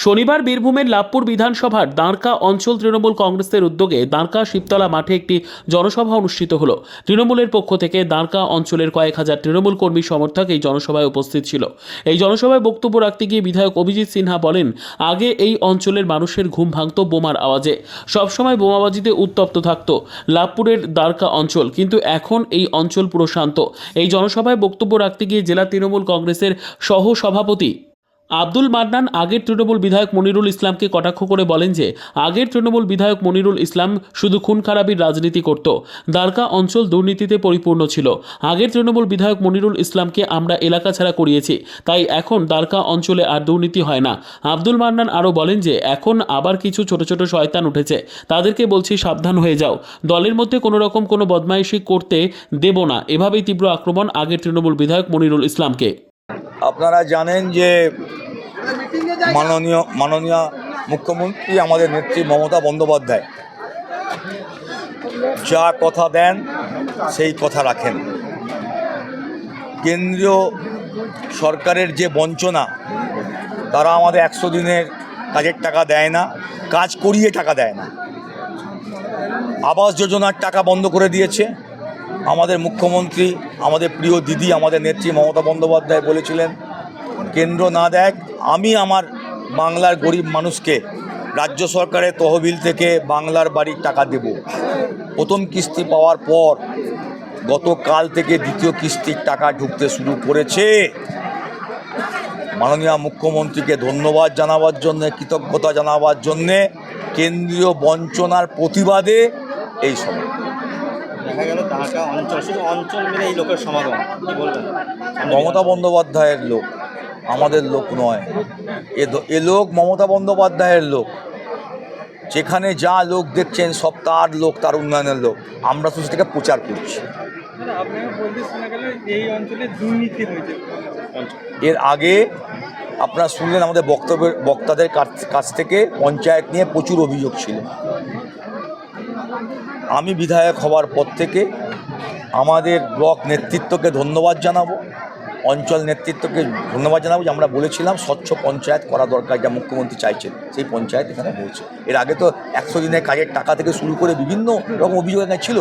শনিবার বীরভূমের লাভপুর বিধানসভার দাঁড়কা অঞ্চল তৃণমূল কংগ্রেসের উদ্যোগে দাঁড়কা শিবতলা মাঠে একটি জনসভা অনুষ্ঠিত হলো। তৃণমূলের পক্ষ থেকে দাঁড়কা অঞ্চলের কয়েক হাজার তৃণমূল কর্মী সমর্থক এই জনসভায় উপস্থিত ছিল। এই জনসভায় বক্তব্য রাখতে গিয়ে বিধায়ক অভিজিৎ সিনহা বলেন, আগে এই অঞ্চলের মানুষের ঘুম ভাঙত বোমার আওয়াজে, সবসময় বোমাবাজিতে উত্তপ্ত থাকত লাভপুরের দাঁড়কা অঞ্চল, কিন্তু এখন এই অঞ্চল পুরো শান্ত। এই জনসভায় বক্তব্য রাখতে গিয়ে জেলা তৃণমূল কংগ্রেসের সহ সভাপতি আব্দুল মান্নান আগের তৃণমূল বিধায়ক মনিরুল ইসলামকে কটাক্ষ করে বলেন যে আগের তৃণমূল বিধায়ক মনিরুল ইসলাম শুধু খুন খারাপির রাজনীতি করত, দাঁড়কা অঞ্চল দুর্নীতিতে পরিপূর্ণ ছিল। আগের তৃণমূল বিধায়ক মনিরুল ইসলামকে আমরা এলাকা ছাড়া করিয়েছি, তাই এখন দাঁড়কা অঞ্চলে আর দুর্নীতি হয় না। আব্দুল মান্নান আরও বলেন যে এখন আবার কিছু ছোট ছোট শয়তান উঠেছে, তাদেরকে বলছি সাবধান হয়ে যাও, দলের মধ্যে কোনো রকম কোনো বদমাইশি করতে দেব না। এভাবেই তীব্র আক্রমণ আগের তৃণমূল বিধায়ক মনিরুল ইসলামকে। আপনারা জানেন যে মাননীয় মুখ্যমন্ত্রী আমাদের নেত্রী মমতা বন্দ্যোপাধ্যায় যা কথা দেন সেই কথা রাখেন। কেন্দ্রীয় সরকারের যে বঞ্চনা, তারা আমাদের 100 দিনের কাজের টাকা দেয় না, কাজ করিয়ে টাকা দেয় না। আবাস যোজনার টাকা বন্ধ করে দিয়েছে। আমাদের মুখ্যমন্ত্রী, আমাদের প্রিয় দিদি, আমাদের নেত্রী মমতা বন্দ্যোপাধ্যায় বলেছিলেন, কেন্দ্র না দেখ, আমি আমার বাংলার গরিব মানুষকে রাজ্য সরকারের তহবিল থেকে বাংলার বাড়ির টাকা দেব। প্রথম কিস্তি পাওয়ার পর গতকাল থেকে দ্বিতীয় কিস্তির টাকা ঢুকতে শুরু করেছে। মাননীয় মুখ্যমন্ত্রীকে ধন্যবাদ জানাবার জন্যে, কৃতজ্ঞতা জানাবার জন্যে, কেন্দ্রীয় বঞ্চনার প্রতিবাদে এই সময় দেখা গেল দাঁড়কা অঞ্চল, শুধু অঞ্চল মিলে এই লোকের সমাগম, কি বলবেন? মমতা বন্দ্যোপাধ্যায়ের লোক, আমাদের লোক নয়। এ লোক মমতা বন্দ্যোপাধ্যায়ের লোক। যেখানে যা লোক দেখছেন সব তার লোক, তার উন্নয়নের লোক। আমরা শুধু সেটাকে প্রচার করছি। এর আগে আপনারা শুনলেন আমাদের বক্তাদের কাছ থেকে পঞ্চায়েত নিয়ে প্রচুর অভিযোগ ছিল। আমি বিধায়ক হওয়ার পর থেকে আমাদের ব্লক নেতৃত্বকে ধন্যবাদ জানাবো, অঞ্চল নেতৃত্বকে ধন্যবাদ জানাবো যে আমরা বলেছিলাম স্বচ্ছ পঞ্চায়েত করা দরকার, যা মুখ্যমন্ত্রী চাইছেন সেই পঞ্চায়েত এখানে হয়েছে। এর আগে তো 100 দিনের কাজের টাকা থেকে শুরু করে বিভিন্ন রকম অভিযোগ এখানে ছিল।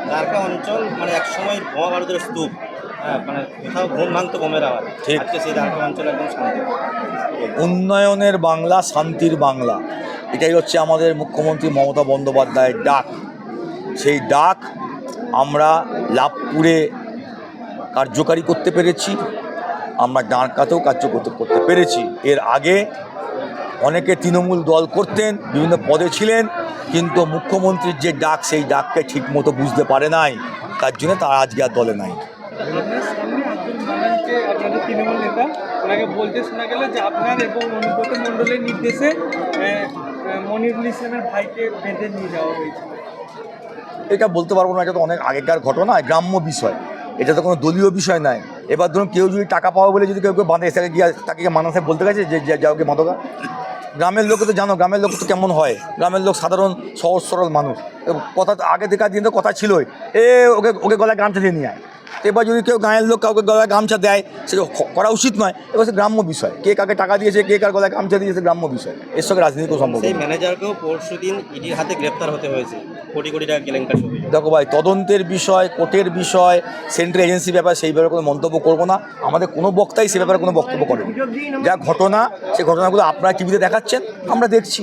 দাঁড়কা অঞ্চল মানে এক সময় বোমা বারুদের স্তূপ, মানে কোথাও ঘুম ভাঙতো বোমের আওয়াজ। ঠিক। আজকে সেই দাঁড়কা অঞ্চল একদম শান্তি। উন্নয়নের বাংলা, শান্তির বাংলা, এটাই হচ্ছে আমাদের মুখ্যমন্ত্রী মমতা বন্দ্যোপাধ্যায়ের ডাক। সেই ডাক আমরা লাভপুরে কার্যকারী করতে পেরেছি, আমরা দাঁড়কাতেও কার্যকর করতে পেরেছি। এর আগে অনেকে তৃণমূল দল করতেন, বিভিন্ন পদে ছিলেন, কিন্তু মুখ্যমন্ত্রীর যে ডাক, সেই ডাককে ঠিকমতো বুঝতে পারে নাই, তার জন্য তারা আজকে আর দলে নাই। আপনাদের তৃণমূল নেতা ওনাকে বলতে শোনা গেল যে আপনার এবং অনুব্রত মণ্ডলের নির্দেশে মনিরুল ইসলামের ভাইকে বেঁধে নিয়ে যাওয়া হয়েছিল। এটা বলতে পারবো না, এটা তো অনেক আগেকার ঘটনা, গ্রাম্য বিষয়, এটা তো কোনো দলীয় বিষয় নয়। এবার ধরুন কেউ যদি টাকা পাওয়া বলে যদি কেউ বাঁধে, তাকে গিয়ে তাকে মানুষে বলতে গেছে যে যাওকে বাঁধোগা। গ্রামের লোকে তো জানো, গ্রামের লোক তো কেমন হয়, গ্রামের লোক সাধারণ সহজ সরল মানুষ। কথা তো আগে থেকে দিন তো কথা ছিলই, ওকে গলায় গামছা দিয়ে নিয়ে আয়। তো এবার যদি কেউ গাঁয়ের লোক কাউকে গলায় গামছা দেয়, সেটা করা উচিত নয়। এবার সে গ্রাম্য বিষয়, কে কাকে টাকা দিয়েছে, কে কার গলায় গামছা দিয়েছে, গ্রাম্য বিষয়। এর সঙ্গে রাজনীতি কোনো সম্ভব। সেই ম্যানেজারকেও পরশুদিন ইডির হাতে গ্রেপ্তার হতে হয়েছে, কোটি কোটি টাকা কেলেঙ্কারি। দেখো ভাই, তদন্তের বিষয়, কোর্টের বিষয়, সেন্ট্রাল এজেন্সি ব্যাপার, সেই ব্যাপারে কোনো মন্তব্য করবো না। আমাদের কোনো বক্তাই সে ব্যাপারে কোনো বক্তব্য করেন। যা ঘটনা, সেই ঘটনাগুলো আপনারা টিভিতে দেখাচ্ছেন, আমরা দেখছি।